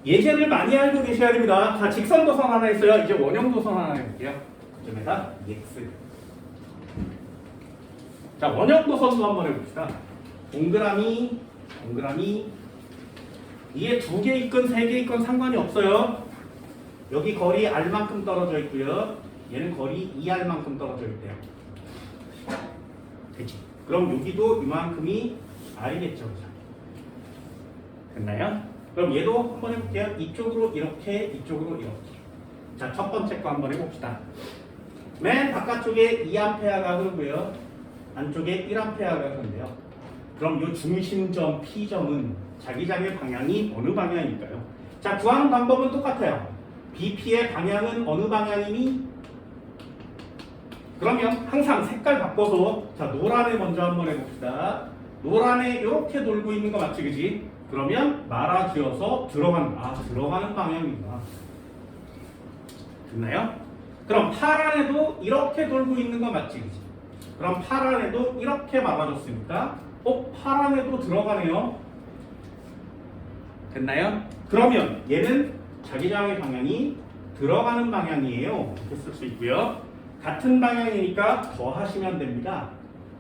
예제를 많이 알고 계셔야 됩니다. 자, 직선도선 하나 있어요. 이제 원형도선 하나 해볼게요. 그 점에다 EX. 자, 원형도선도 한번 해봅시다. 동그라미, 동그라미. 이게 2개 있건 3개 있건 상관이 없어요. 여기 거리 R만큼 떨어져 있고요. 얘는 거리 2R만큼 떨어져 있대요. 되지? 그럼 여기도 이만큼이 R이겠죠. 그죠? 됐나요? 그럼 얘도 한번 해볼게요. 이쪽으로 이렇게, 이쪽으로 이렇게. 자, 첫 번째 거 한번 해봅시다. 맨 바깥쪽에 2A가 흐르고요. 안쪽에 1A가 흐른대요. 그럼 이 중심점 P점은 자기장의 방향이 어느 방향일까요? 자, 구하는 방법은 똑같아요. BP의 방향은 어느 방향이니? 그러면 항상 색깔 바꿔서 자, 노란에 먼저 한번 해봅시다. 노란에 이렇게 돌고 있는 거 맞지, 그지? 그러면 말아쥐어서 들어가는 방향이구나. 됐나요? 그럼 파란에도 이렇게 돌고 있는 거 맞지, 그지? 그럼 파란에도 이렇게 막아줬으니까 파란에도 들어가네요. 됐나요? 그러면 얘는 자기장의 방향이 들어가는 방향이에요. 이렇게 쓸 수 있고요. 같은 방향이니까 더하시면 됩니다.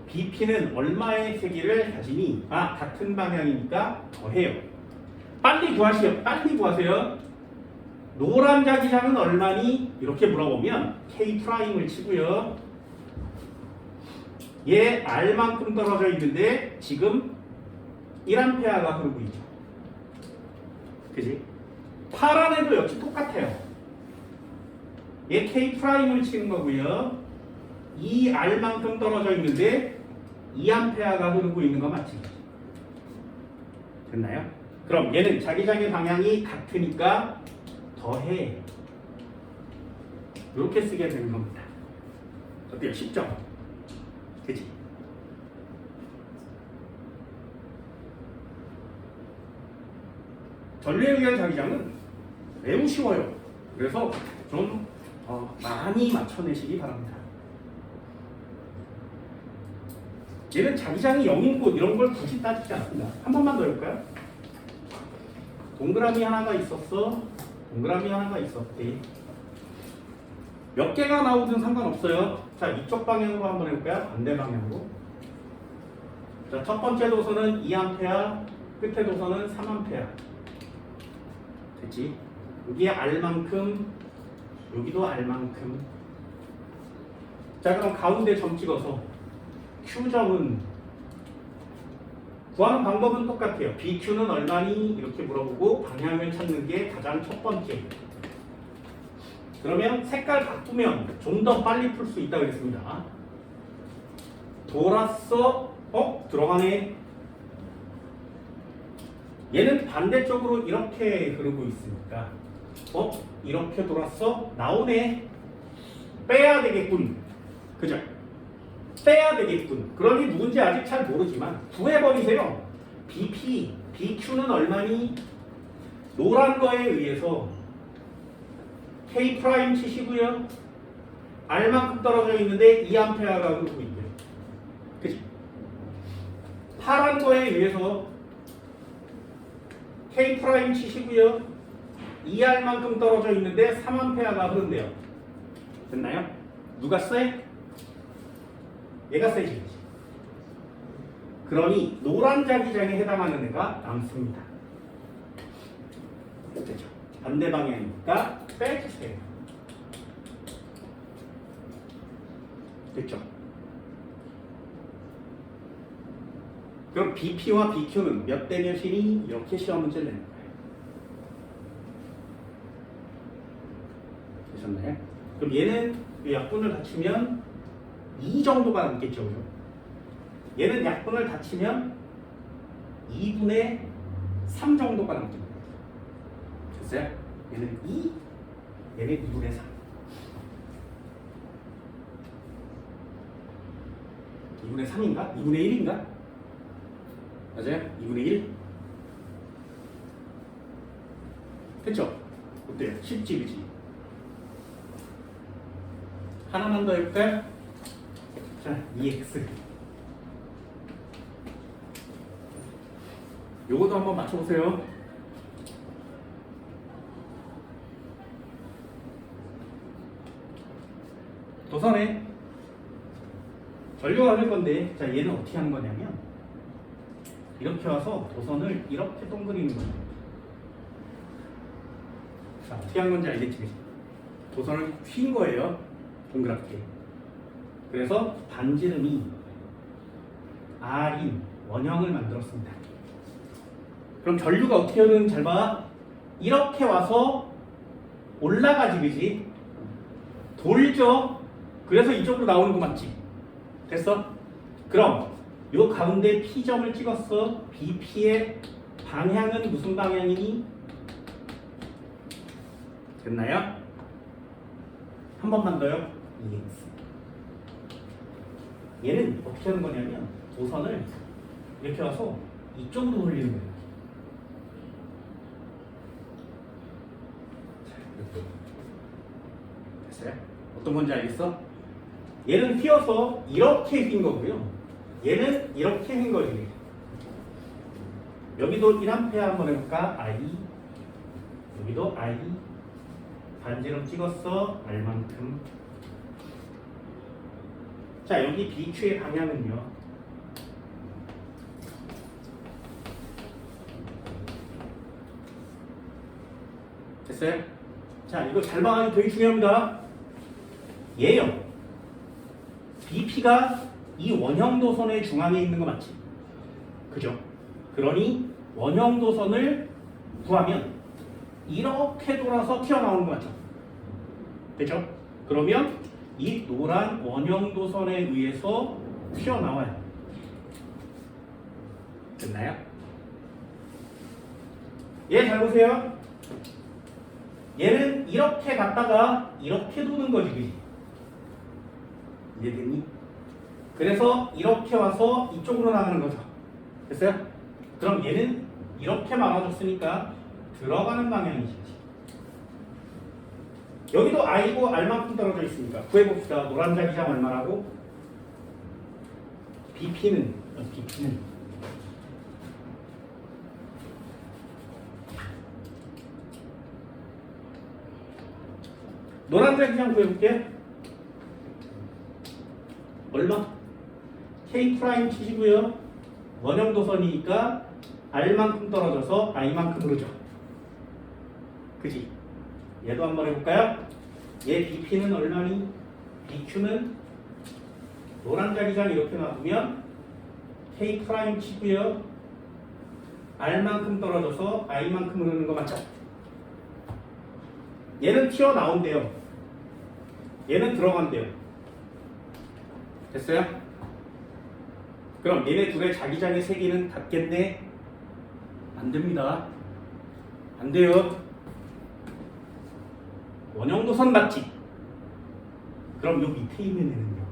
BP는 얼마의 세기를 가지니? 같은 방향이니까 더해요. 빨리 구하세요. 노란 자기장은 얼마니? 이렇게 물어보면 K'을 치고요. 얘 R만큼 떨어져 있는데 지금 1A가 흐르고 있죠. 그지? 파란에도 역시 똑같아요. 얘 K'을 치는 거고요. 2R만큼 떨어져 있는데 2A가 흐르고 있는 거 맞지? 됐나요? 그럼 얘는 자기장의 방향이 같으니까 더해. 이렇게 쓰게 되는 겁니다. 어때요? 쉽죠? 그치? 전류에 의한 자기장은 매우 쉬워요. 그래서 좀 많이 맞춰내시기 바랍니다. 얘는 자기장이 0인 곳 이런 걸 굳이 따지지 않습니다. 한 번만 더 해볼까요? 동그라미 하나가 있었어. 동그라미 하나가 있었대. 몇 개가 나오든 상관없어요. 자, 이쪽 방향으로 한번 해볼까요? 반대 방향으로. 자, 첫 번째 도선은 2A, 끝에 도선은 3A. 됐지? 여기에 R만큼, 여기도 R만큼. 자, 그럼 가운데 점 찍어서 Q점은 구하는 방법은 똑같아요. BQ는 얼마니? 이렇게 물어보고 방향을 찾는 게 가장 첫 번째. 그러면 색깔 바꾸면 좀 더 빨리 풀 수 있다고 했습니다. 돌았어. 들어가네. 얘는 반대쪽으로 이렇게 흐르고 있으니까 이렇게 돌았어. 나오네. 빼야 되겠군. 그죠? 빼야 되겠군. 그러니 누군지 아직 잘 모르지만 구해버리세요. BP, BQ는 얼마니? 노란 거에 의해서 K' 치시고요. R만큼 떨어져 있는데 2A가 흐르고 있고요. 그치? 파란 거에 의해서 K' 치시고요. 2R만큼 떨어져 있는데 3A가 흐른대요. 됐나요? 누가 쎄? 얘가 세지. 그러니 노란 자기장에 해당하는 애가 남습니다. 됐죠? 반대 방향이니까 빼주세요. 됐죠? 그럼 BP와 BQ는 몇 대 몇이니? 이렇게 시험 문제를 내는 거예요. 되셨나요? 그럼 얘는 약분을 갖추면 2 정도가 남겠죠. 얘는 약분을 갖추면 2분의 3 정도가 남습니다. 됐어요? 얘는 2, 얘는 2분의 3. 2분의 3인가? 2분의 1인가? 맞아요? 2분의 1? 됐죠? 어때요? 쉽지, 그지? 하나만 더 해볼까요? 자, EX. 요것도 한번 맞춰보세요. 도선에 전류가 흐를 건데, 자 얘는 어떻게 하는 거냐면 이렇게 와서 도선을 이렇게 동그리는 거예요. 자 어떻게 하는 건지 알겠지? 그치? 도선을 휜 거예요. 동그랗게. 그래서 반지름이 R인 원형을 만들었습니다. 그럼 전류가 어떻게 흐르는지 잘 봐. 이렇게 와서 올라가지, 그지? 돌죠? 그래서 이쪽으로 나오는 거 맞지? 됐어? 그럼 요 가운데 P점을 찍었어. BP의 방향은 무슨 방향이니? 됐나요? 한 번만 더요. EX. 얘는 어떻게 하는 거냐면 도선을 이렇게 와서 이쪽으로 돌리는 거예요. 됐어요? 어떤 건지 알겠어? 얘는 휘어서 이렇게 휜 거고요. 얘는 이렇게 휜 거지. 여기도 1A 한번 해볼까? I. 여기도 I. 반지름 찍었어. R만큼. 자, 여기 BQ의 방향은요. 됐어요? 자, 이거 잘 봐야 되게 중요합니다. 얘요. BP가 이 원형 도선의 중앙에 있는 거 맞지? 그죠? 그러니 원형 도선을 구하면 이렇게 돌아서 튀어나오는 거 맞죠? 됐죠? 그러면 이 노란 원형 도선에 의해서 튀어나와요. 됐나요? 얘 잘 보세요. 얘는 이렇게 갔다가 이렇게 도는 거지, 그지? 이해됐니? 그래서 이렇게 와서 이쪽으로 나가는 거죠. 됐어요? 그럼 얘는 이렇게 막아줬으니까 들어가는 방향이지. 여기도 I고 R만큼 떨어져 있으니까 구해봅시다. 노란 자기장 얼마라고? BP는 노란 자기장 구해볼게. 얼마? K 프라임 치시고요. 원형 도선이니까 R만큼 떨어져서 I만큼 흐르죠. 그지? 얘도 한번 해볼까요? 얘 BP는 얼마니? BQ는 노란 자기장 이렇게 놔두면 K 프라임 치고요. R만큼 떨어져서 I만큼 흐르는 거 맞죠? 얘는 튀어나온대요. 얘는 들어간대요. 됐어요? 그럼 얘네 둘의 자기장의 세기는 같겠네? 안 됩니다. 안 돼요. 원형도선 맞지? 그럼 요 밑에 있는 애는요?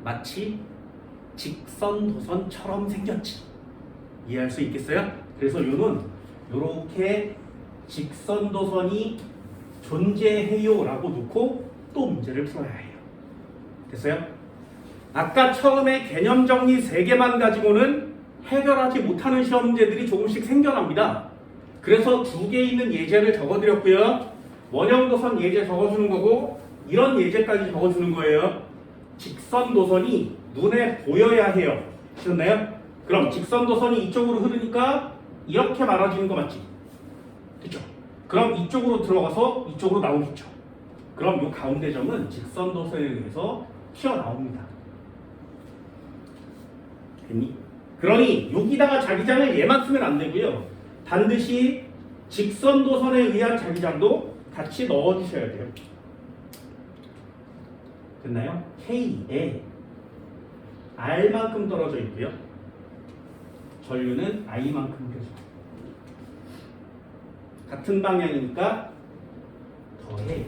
마치 직선도선처럼 생겼지. 이해할 수 있겠어요? 그래서 요는 요렇게 직선도선이 존재해요 라고 놓고 또 문제를 풀어야 해요. 됐어요? 아까 처음에 개념 정리 3개만 가지고는 해결하지 못하는 시험 문제들이 조금씩 생겨납니다. 그래서 2개 있는 예제를 적어드렸고요. 원형도선 예제 적어주는 거고 이런 예제까지 적어주는 거예요. 직선도선이 눈에 보여야 해요. 아셨나요? 그럼 직선도선이 이쪽으로 흐르니까 이렇게 말아지는 거 맞지? 됐죠? 그럼 이쪽으로 들어가서 이쪽으로 나오겠죠. 그럼 이 가운데 점은 직선도선에 의해서 튀어나옵니다. 됐니? 그러니 여기다가 자기장을 얘만 쓰면 안 되고요. 반드시 직선도선에 의한 자기장도 같이 넣어주셔야 돼요. 됐나요? K에 R만큼 떨어져 있고요. 전류는 I만큼 펴져. 같은 방향이니까 더해.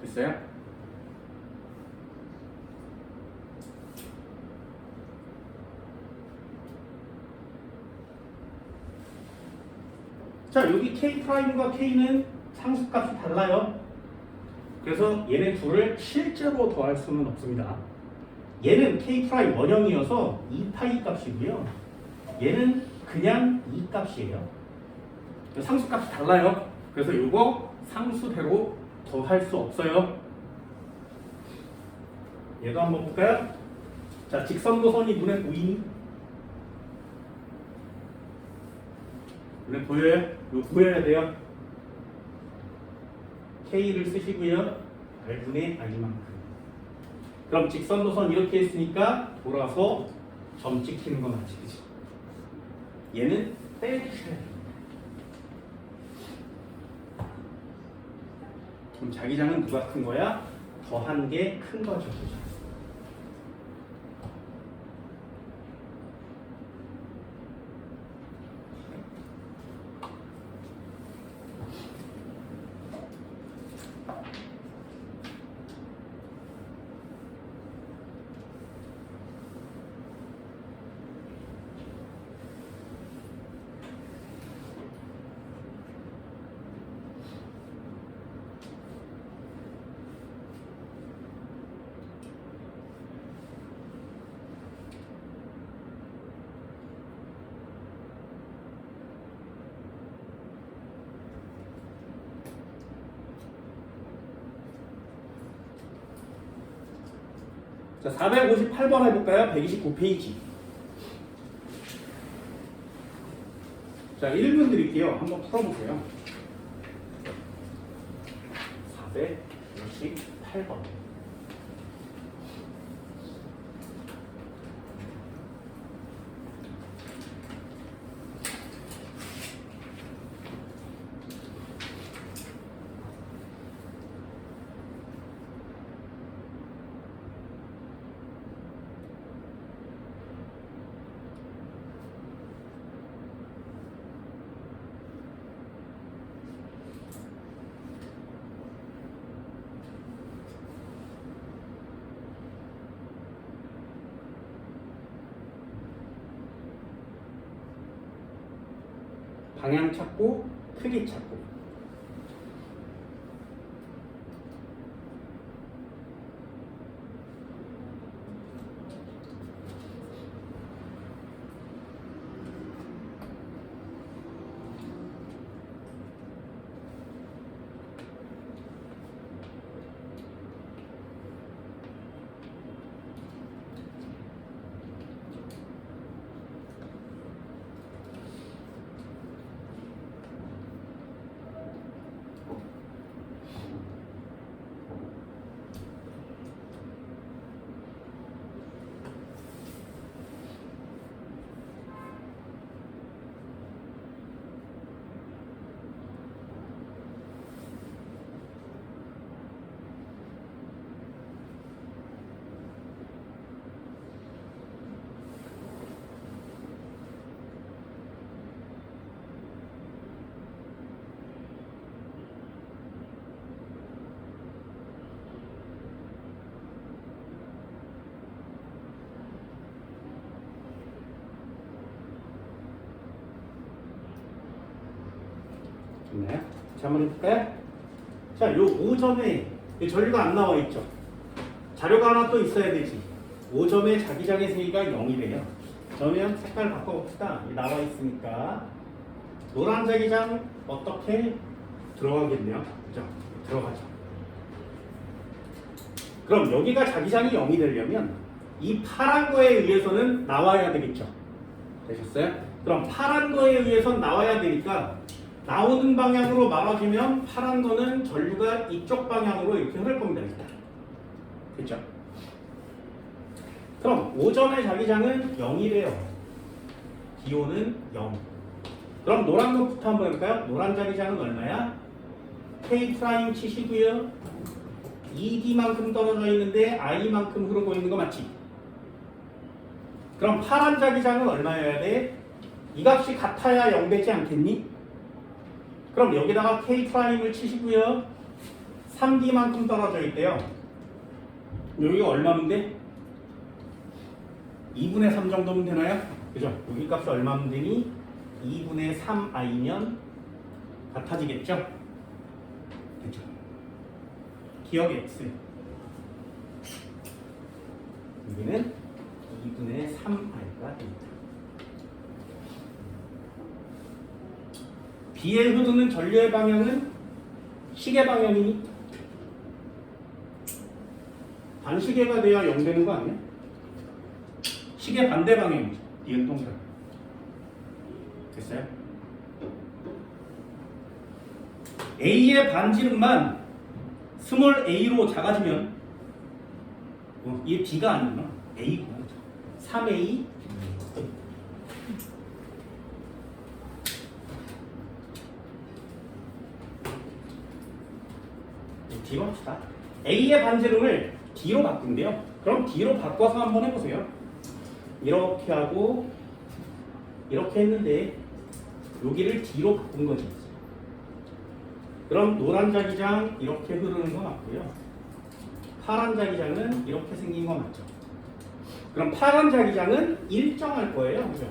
됐어요? 자, 여기 K'과 K는 상수값이 달라요. 그래서 얘네 둘을 실제로 더할 수는 없습니다. 얘는 K' 원형이어서 2파이 값이고요. 얘는 그냥 2 값이에요. 상수값이 달라요. 그래서 이거 상수대로 더할 수 없어요. 얘도 한번 볼까요? 자, 직선도선이 눈에 보이니? 눈에 보여요? 이거 보여야 돼요. K를 쓰시고요. R분의 I만큼. 그럼 직선도선 이렇게 했으니까 돌아서 점 찍히는 거 맞지? 그치? 얘는 빼주셔야 돼요. 그럼 자기장은 누가 큰 거야? 더한 게 큰 거죠. 그죠? 자, 458번 해볼까요? 129페이지. 자, 1분 드릴게요. 한번 풀어보세요. 458번. 방향 찾고 크기 찾고. 좋나요? 자, 한번 해볼까요? 자, 요 5점에 전류가 안 나와 있죠? 자료가 하나 또 있어야 되지. 5점에 자기장의 세기가 0이래요. 그러면 색깔 바꿔봅시다. 나와 있으니까 노란 자기장 어떻게 들어가겠네요. 그죠? 들어가죠. 그럼 여기가 자기장이 0이 되려면 이 파란 거에 의해서는 나와야 되겠죠. 되셨어요? 그럼 파란 거에 의해서는 나와야 되니까 나오는 방향으로 막아주면 파란 거는 전류가 이쪽 방향으로 이렇게 흐를 겁니다. 일단. 그렇죠? 그럼 5점의 자기장은 0이래요. 기호는 0. 그럼 노란 것부터 한번 해볼까요? 노란 자기장은 얼마야? K 프라임 치시고요. ED만큼 떨어져 있는데 I만큼 흐르고 있는 거 맞지? 그럼 파란 자기장은 얼마여야 돼? 이 값이 같아야 0 되지 않겠니? 그럼 여기다가 K 프라임을 치시고요. 3D만큼 떨어져 있대요. 여기가 얼마면 돼? 2분의 3 정도면 되나요? 그죠? 여기 값이 얼마면 되니? 2분의 3i면 같아지겠죠? 그죠? 기억 X. 여기는 2분의 3i가 됩니다. B에 흐르는 전류의 방향은 시계 방향이니? 반시계가 돼야 0 되는 거 아니야? 시계 반대 방향이지. 니은 동그라미. 됐어요? A의 반지름만 스몰 a로 작아지면 이게 B가 아니구나. A구나. 3A D로 합시다. A의 반지름을 D로 바꾼대요. 그럼 D로 바꿔서 한번 해보세요. 이렇게 하고 이렇게 했는데 여기를 D로 바꾼 거지. 그럼 노란 자기장 이렇게 흐르는 거 맞고요. 파란 자기장은 이렇게 생긴 거 맞죠? 그럼 파란 자기장은 일정할 거예요. 그죠?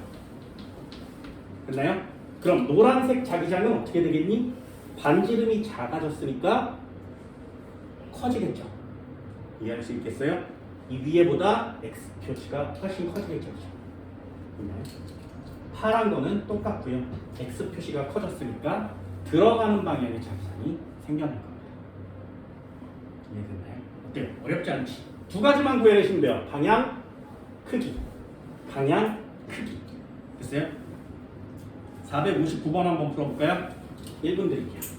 됐나요? 그럼 노란색 자기장은 어떻게 되겠니? 반지름이 작아졌으니까 커지겠죠. 이해할 수 있겠어요? 이 위에보다 X 표시가 훨씬 커지겠죠. 됐나요? 파란 거는 똑같고요. X 표시가 커졌으니까 들어가는 방향의 자기장이 생겨날 겁니다. 이해됐나요? 어때요? 어렵지 않지? 두 가지만 구해내시면 돼요. 방향, 크기. 방향, 크기. 됐어요? 459번 한번 풀어볼까요? 1분 드릴게요.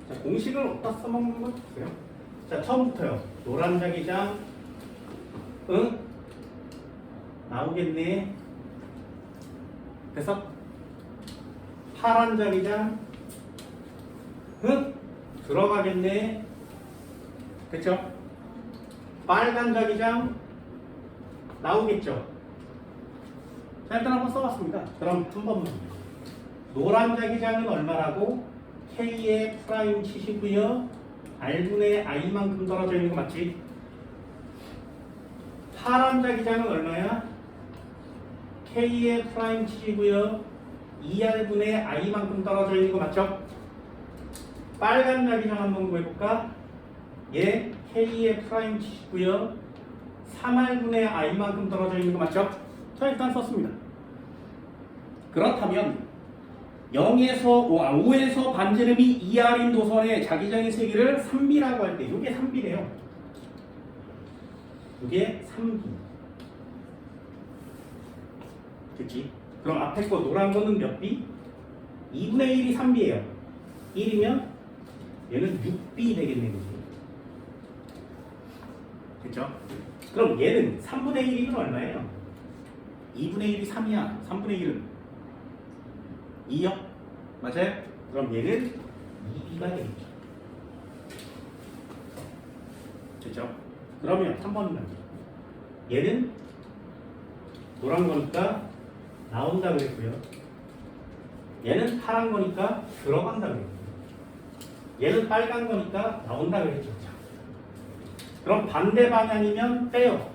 자, 공식을 어디다 써먹는 거 보세요. 자, 처음부터요. 노란 자기장, 응? 나오겠네. 그래서 파란 자기장, 응? 들어가겠네. 그쵸? 빨간 자기장, 나오겠죠? 자, 일단 한번 써봤습니다. 그럼 한 번만. 노란 자기장은 얼마라고? K의 프라임 치시고요. R분의 I만큼 떨어져 있는 거 맞지? 파란 자기장은 얼마야? K의 프라임 치시고요. 2R분의 I만큼 떨어져 있는 거 맞죠? 빨간 자기장 한번 구해볼까? 얘 K의 프라임 치시고요. 3R분의 I만큼 떨어져 있는 거 맞죠? 자, 일단 썼습니다. 그렇다면 5에서 반지름이 2R인 도선의 자기장의 세기를 3B라고 할 때 이게 3B래요. 이게 3B. 그치? 그럼 앞에 거 노란 거는 몇 B? 2분의 1이 3B예요. 1이면 얘는 6B 되겠네. 그쵸? 그럼 얘는 3분의 1이면 얼마예요? 2분의 1이 3이야. 3분의 1은 2요? 맞아요? 그럼 얘는 2B가 되겠죠. 그죠? 그러면 3번 문제. 얘는 노란 거니까 나온다 그랬고요. 얘는 파란 거니까 들어간다 그랬고요. 얘는 빨간 거니까 나온다 그랬죠. 자, 그럼 반대 방향이면 빼요.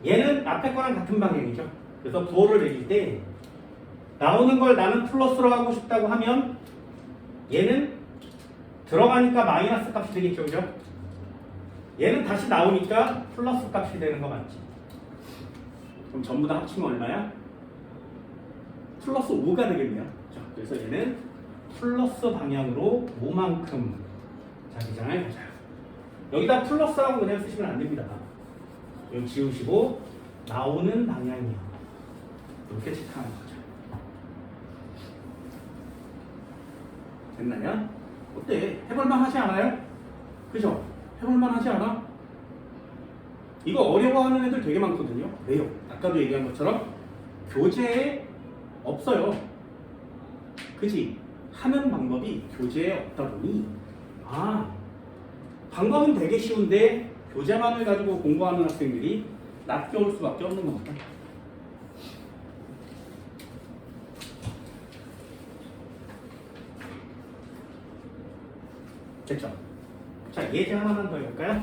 얘는 앞에 거랑 같은 방향이죠. 그래서 도를 내릴 때 나오는 걸 나는 플러스로 하고 싶다고 하면 얘는 들어가니까 마이너스 값이 되겠죠. 그죠? 얘는 다시 나오니까 플러스 값이 되는 거 맞지? 그럼 전부 다 합치면 얼마야? 플러스 5가 되겠네요. 자, 그래서 얘는 플러스 방향으로 5만큼 자기장을 가져요. 여기다 플러스라고 그냥 쓰시면 안 됩니다. 여기 지우시고 나오는 방향이요. 이렇게 체크하는 거죠. 됐나요? 어때? 해볼만 하지 않아요? 그죠? 해볼만 하지 않아? 이거 어려워하는 애들 되게 많거든요. 왜요? 아까도 얘기한 것처럼 교재에 없어요. 그지? 하는 방법이 교재에 없다 보니 방법은 되게 쉬운데 교재만을 가지고 공부하는 학생들이 낯겨울 수밖에 없는 겁니다. 됐죠? 자, 예제 하나만 더 해볼까요?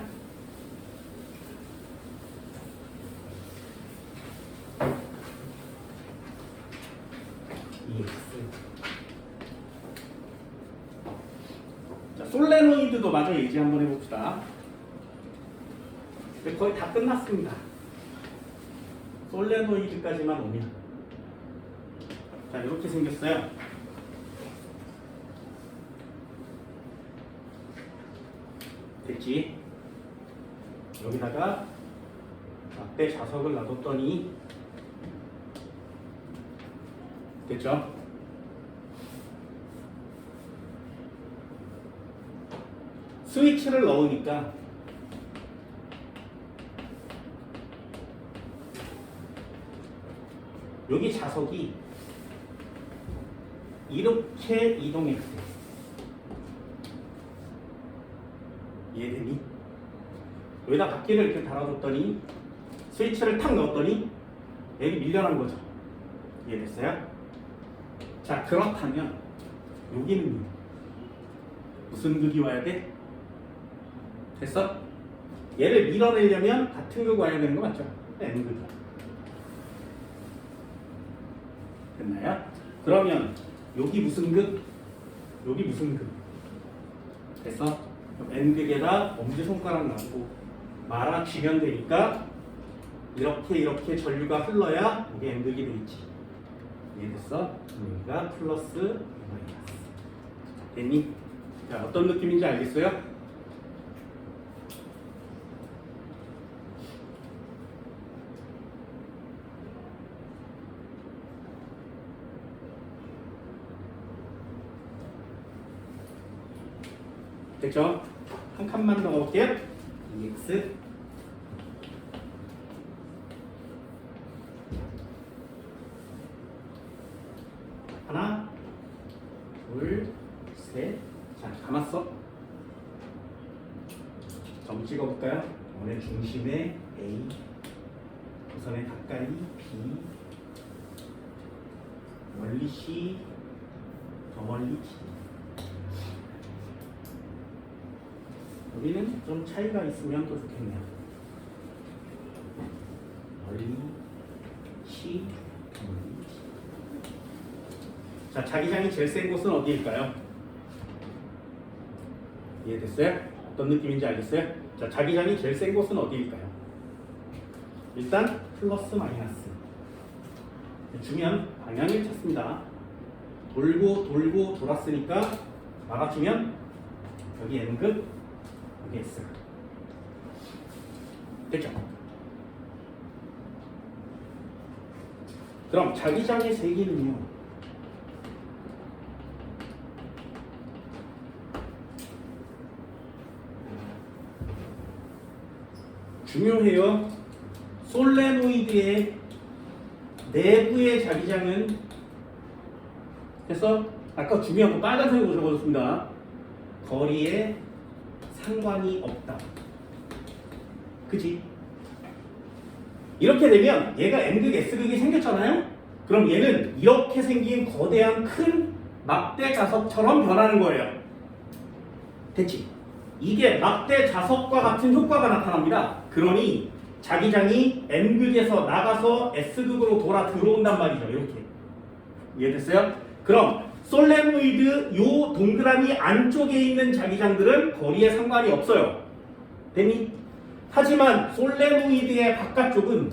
자, 솔레노이드도 마저 예제 한번 해봅시다. 거의 다 끝났습니다. 솔레노이드까지만 오면. 자, 이렇게 생겼어요. 됐지? 여기다가 앞에 자석을 놔뒀더니 됐죠? 스위치를 넣으니까 여기 자석이 이렇게 이동했어요. 이해되니? 여기다 바퀴를 이렇게 달아줬더니 스위치를 탁 넣었더니 여기 밀려난 거죠. 이해됐어요? 자, 그렇다면 여기는 무슨 극이 와야 돼? 됐어? 얘를 밀어내려면 같은 극 와야 되는 거 맞죠? N극. 됐나요? 그러면 여기 무슨 극? 여기 무슨 극? 됐어? N극에다 엄지손가락 놔두고 말아주면 되니까 이렇게 전류가 흘러야 여기 N극이 되겠지. 이해됐어? 여기가 플러스 마이너스. 됐니? 자, 어떤 느낌인지 알겠어요? 됐죠? 한 칸만 더 넣을게요. EX 하나 둘 셋. 자, 감았어. 점 찍어볼까요? 원의 중심에 A, 우선에 가까이 B, 멀리 C, 더 멀리 D. 여기는 좀 차이가 있으면 또 좋겠네요. 멀리 C, 멀리 C. 자, 자기장이 제일 센 곳은 어디일까요? 이해됐어요? 어떤 느낌인지 알겠어요? 자, 자기장이 제일 센 곳은 어디일까요? 일단 플러스 마이너스 주면 방향을 찾습니다. 돌고 돌았으니까 막아주면 여기 N극, 여기 S. 됐죠? 그럼 자기장의 세기는요, 중요해요. 솔레노이드의 내부의 자기장은 그래서 아까 중요한 거 빨간색으로 적어줬습니다. 거리에 상관이 없다. 그치? 이렇게 되면 얘가 M극, S극이 생겼잖아요? 그럼 얘는 이렇게 생긴 거대한 큰 막대 자석처럼 변하는 거예요. 됐지? 이게 막대 자석과 같은 효과가 나타납니다. 그러니 자기장이 M극에서 나가서 S극으로 돌아 들어온단 말이죠. 이렇게. 이해됐어요? 그럼 솔레노이드 요 동그라미 안쪽에 있는 자기장들은 거리에 상관이 없어요. 됐니? 하지만 솔레노이드의 바깥쪽은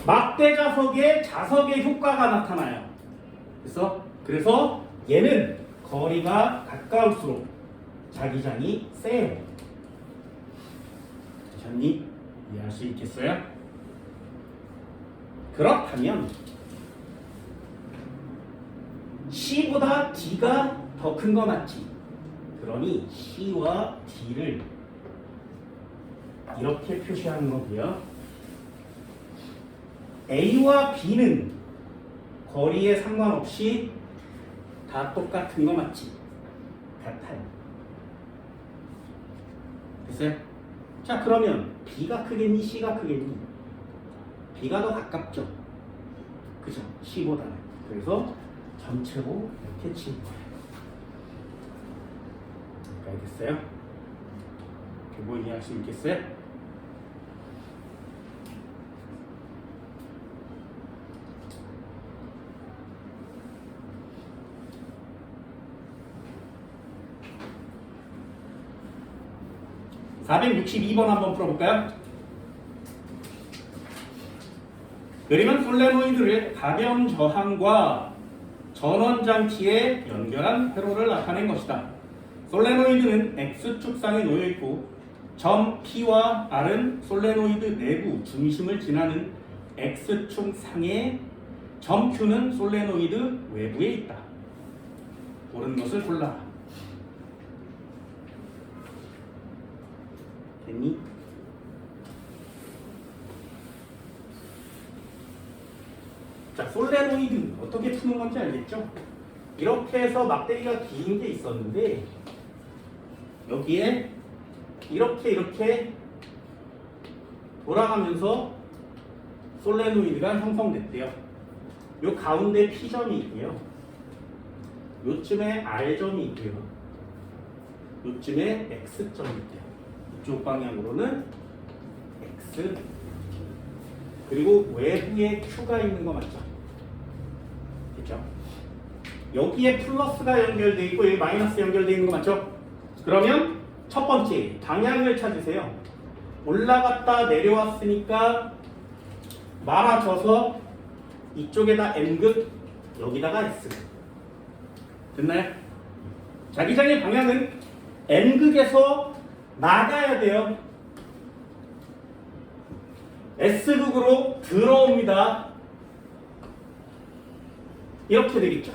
막대 자석의 효과가 나타나요. 그래서 얘는 거리가 가까울수록 자기장이 세요. 되셨니? 이해할 수 있겠어요? 그렇다면 C보다 D가 더 큰 거 맞지? 그러니 C와 D를 이렇게 표시하는 거고요. A와 B는 거리에 상관없이 다 똑같은 거 맞지? 같아요. 됐어요? 자, 그러면 B가 크겠니? C가 크겠니? B가 더 가깝죠? 그죠? C보다는. 그래서 전체로 이렇게 치는 거예요. 알겠어요? 그거 이해할 수 있겠어요? (462번) 한번 풀어볼까요? 그림은 솔레노이드를 가변 저항과 전원장치에 연결한 회로를 나타낸 것이다. 솔레노이드는 X축상에 놓여있고 점 P와 R은 솔레노이드 내부 중심을 지나는 X축 상에 점 Q는 솔레노이드 외부에 있다. 옳은 것을 골라. 됐니? 자, 솔레노이드 어떻게 푸는 건지 알겠죠? 이렇게 해서 막대기가 긴 게 있었는데 여기에 이렇게 돌아가면서 솔레노이드가 형성됐대요. 요 가운데 P점이 있고요. 요쯤에 R점이 있고요. 요쯤에 X점이 있대요. 이쪽 방향으로는 X, 그리고 외부에 Q가 있는 거 맞죠? 그렇죠? 여기에 플러스가 연결되어 있고 여기 마이너스 연결되어 있는 거 맞죠? 그러면 첫 번째 방향을 찾으세요. 올라갔다 내려왔으니까 말아줘서 이쪽에다 M극, 여기다가 S극. 됐나요? 자기장의 방향은 M극에서 나가야 돼요. S극으로 들어옵니다. 이렇게 되겠죠.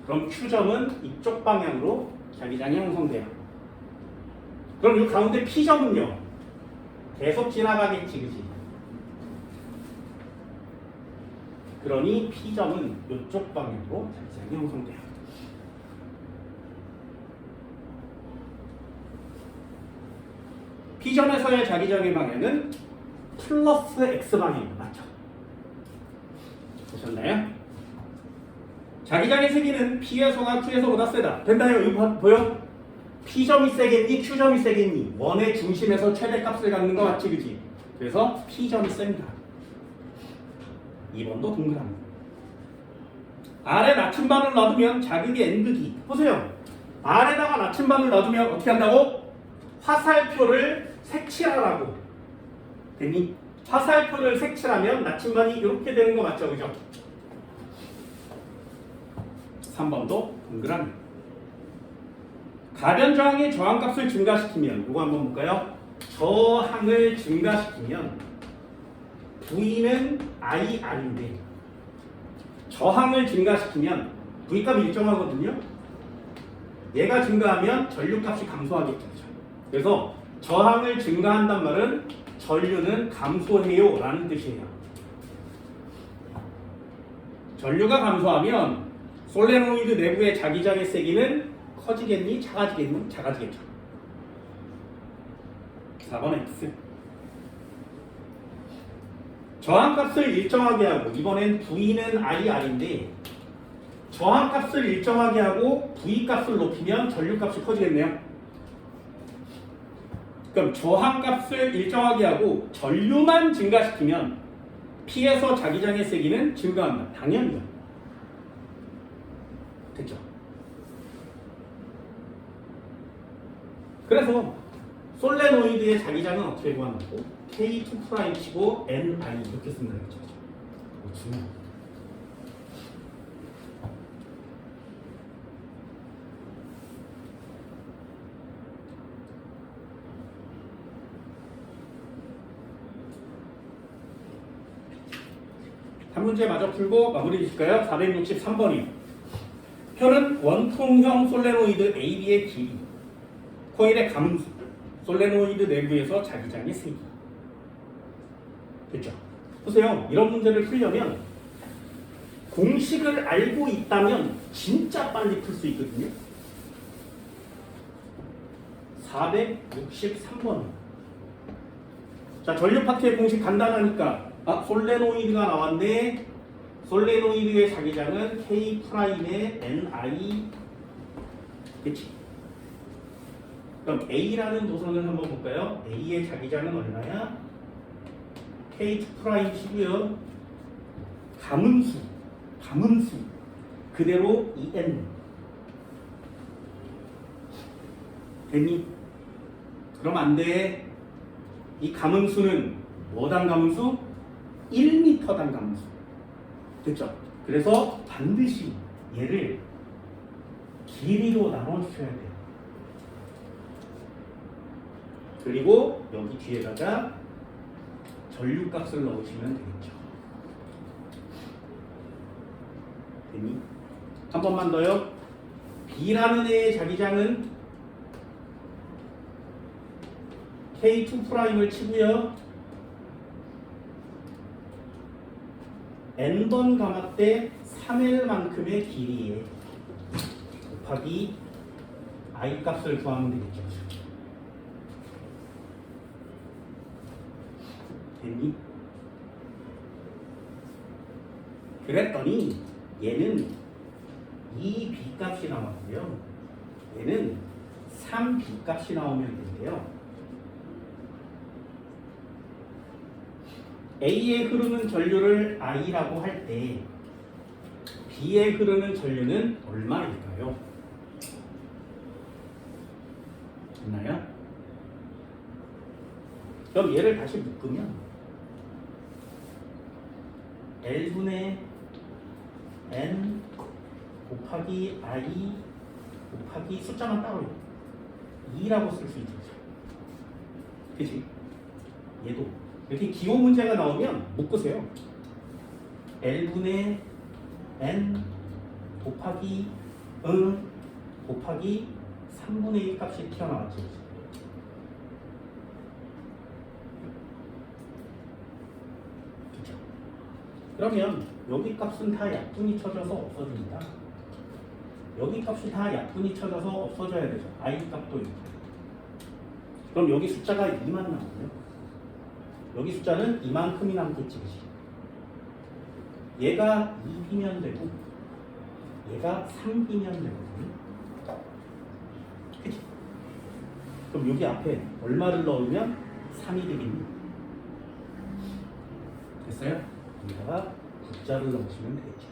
그럼 Q점은 이쪽 방향으로 자기장이 형성돼요. 그럼 이 가운데 P점은요? 계속 지나가겠지, 그지? 그러니 P점은 이쪽 방향으로 자기장이 형성돼요. P점에서의 자기장의 방향은 플러스 X 방향입니다. 맞죠? 보셨나요? 자기장의 세기는 P에서나 Q에서보다 세다. 된다요? 이거 보여? P점이 세겠니? Q점이 세겠니? 원의 중심에서 최대값을 갖는 거 맞지? 그지? 그래서 P점이 셉니다. 2번도 동그라미. R에 나침반을 놔두면 자극이 N극이. 보세요. R에다가 나침반을 놔두면 어떻게 한다고? 화살표를 색칠하라고. 됐니? 화살표를 색칠하면 나침반이 이렇게 되는 거 맞죠? 그죠? 3번도 동그라미. 가변 저항의 저항값을 증가시키면 이거 한번 볼까요? 저항을 증가시키면 V는 IR인데 저항을 증가시키면 V값이 일정하거든요. 얘가 증가하면 전류값이 감소하겠죠. 그래서 저항을 증가한단 말은 전류는 감소해요 라는 뜻이에요. 전류가 감소하면 솔레노이드 내부의 자기장의 세기는 커지겠니? 작아지겠니? 작아지겠죠. 4번 X. 저항값을 일정하게 하고, 이번엔 V는 IR인데 저항값을 일정하게 하고 V값을 높이면 전류값이 커지겠네요. 그럼 저항값을 일정하게 하고 전류만 증가시키면 P에서 자기장의 세기는 증가한다. 당연히요. 됐죠? 그래서 솔레노이드의 자기장은 어떻게 구하는고 K2' 치고 NI 이렇게 쓴다는 거죠. 중요합니다. 한 문제 마저 풀고 마무리 짓을까요? 463번이요. 표는 원통형 솔레노이드 AB의 길이, 코일의 감수, 솔레노이드 내부에서 자기장의 세기. 됐죠? 보세요. 이런 문제를 풀려면 공식을 알고 있다면 진짜 빨리 풀 수 있거든요. 463번. 자, 전류 파트의 공식 간단하니까 솔레노이드가 나왔네. 솔레노이드의 자기장은 K'의 NI. 그치? 그럼 A라는 노선을 한번 볼까요? A의 자기장은 얼마야? K2' 치고요. 가문수 그대로 EN. 됐니? 그럼 안 돼. 이 가문수는 뭐단 가문수? 1m당 가문수. 됐죠? 그래서 반드시 얘를 길이로 나눠주셔야 돼요. 그리고 여기 뒤에다가 전류값을 넣으시면 되겠죠. 됐니? 한 번만 더요. B라는 애의 자기장은 K2'을 치고요. N번 가마 때 3L만큼의 길이에 곱하기 I 값을 구하면 되겠죠. 됐니? 그랬더니 얘는 2B 값이 나왔고요. 얘는 3B 값이 나오면 된대요. A에 흐르는 전류를 I라고 할 때 B에 흐르는 전류는 얼마일까요? 됐나요? 그럼 얘를 다시 묶으면 L분의 N 곱하기 I 곱하기 숫자만 따로 2라고 쓸 수 있죠. 그치? 얘도 이렇게 기호 문제가 나오면 묶으세요. L분의 N 곱하기 곱하기 3분의 1 값이 튀어나왔죠. 그렇죠? 그러면 여기 값은 다 약분이 쳐져서 없어집니다. 여기 값이 다 약분이 쳐져서 없어져야 되죠. I 값도 있고. 그럼 여기 숫자가 2만 남고요. 여기 숫자는 이만큼이 남겠지, 그치? 얘가 2B면 되고 얘가 3B면 되거든요. 그치? 그럼 여기 앞에 얼마를 넣으면 3이 되겠니? 됐어요? 여기다가 국자를 넣으시면 되겠죠.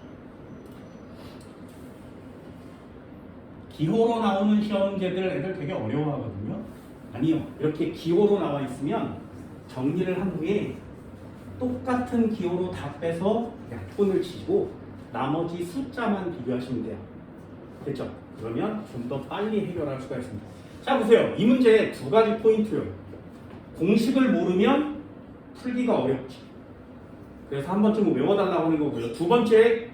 기호로 나오는 시험 문제들 애들 되게 어려워하거든요. 아니요. 이렇게 기호로 나와 있으면 정리를 한 후에 똑같은 기호로 다 빼서 약분을 치시고 나머지 숫자만 비교하시면 돼요. 됐죠? 그러면 좀 더 빨리 해결할 수가 있습니다. 자, 보세요. 이 문제 두 가지 포인트요. 공식을 모르면 풀기가 어렵지. 그래서 한 번쯤 외워달라고 하는 거고요. 두 번째,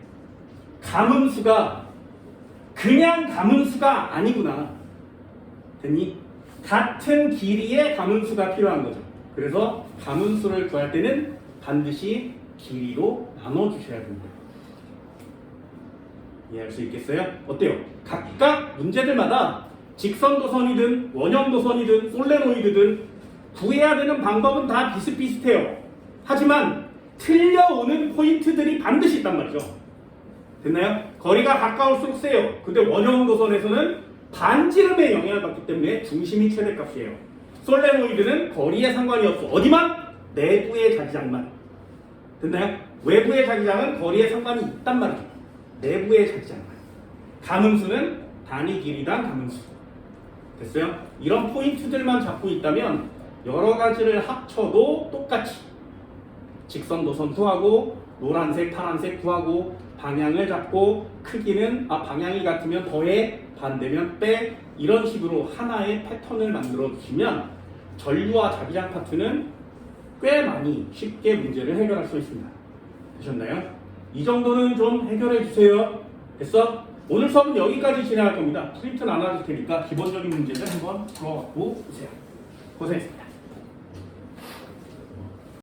가문수가 그냥 가문수가 아니구나. 됐니? 같은 길이의 가문수가 필요한 거죠. 그래서 가문수를 구할 때는 반드시 길이로 나눠주셔야 됩니다. 이해할 수 있겠어요? 어때요? 각각 문제들마다 직선도선이든 원형도선이든 솔레노이드든 구해야 되는 방법은 다 비슷비슷해요. 하지만 틀려오는 포인트들이 반드시 있단 말이죠. 됐나요? 거리가 가까울수록 세요. 근데 원형도선에서는 반지름에 영향을 받기 때문에 중심이 최대값이에요. 솔레노이드는 거리에 상관이 없어. 어디만? 내부의 자기장만. 됐나요? 외부의 자기장은 거리에 상관이 있단 말이죠. 내부의 자기장만. 감응수는 단위 길이당 감응수. 됐어요? 이런 포인트들만 잡고 있다면 여러 가지를 합쳐도 똑같이 직선도선 구하고 노란색, 파란색 구하고 방향을 잡고 크기는 방향이 같으면 더해, 반대면 빼 이런 식으로 하나의 패턴을 만들어 주시면 전류와 자기장 파트는 꽤 많이 쉽게 문제를 해결할 수 있습니다. 되셨나요? 이 정도는 좀 해결해 주세요. 됐어? 오늘 수업은 여기까지 진행할 겁니다. 프린트는 안 하실 테니까 기본적인 문제들 한번 풀어갖고 오세요. 고생했습니다.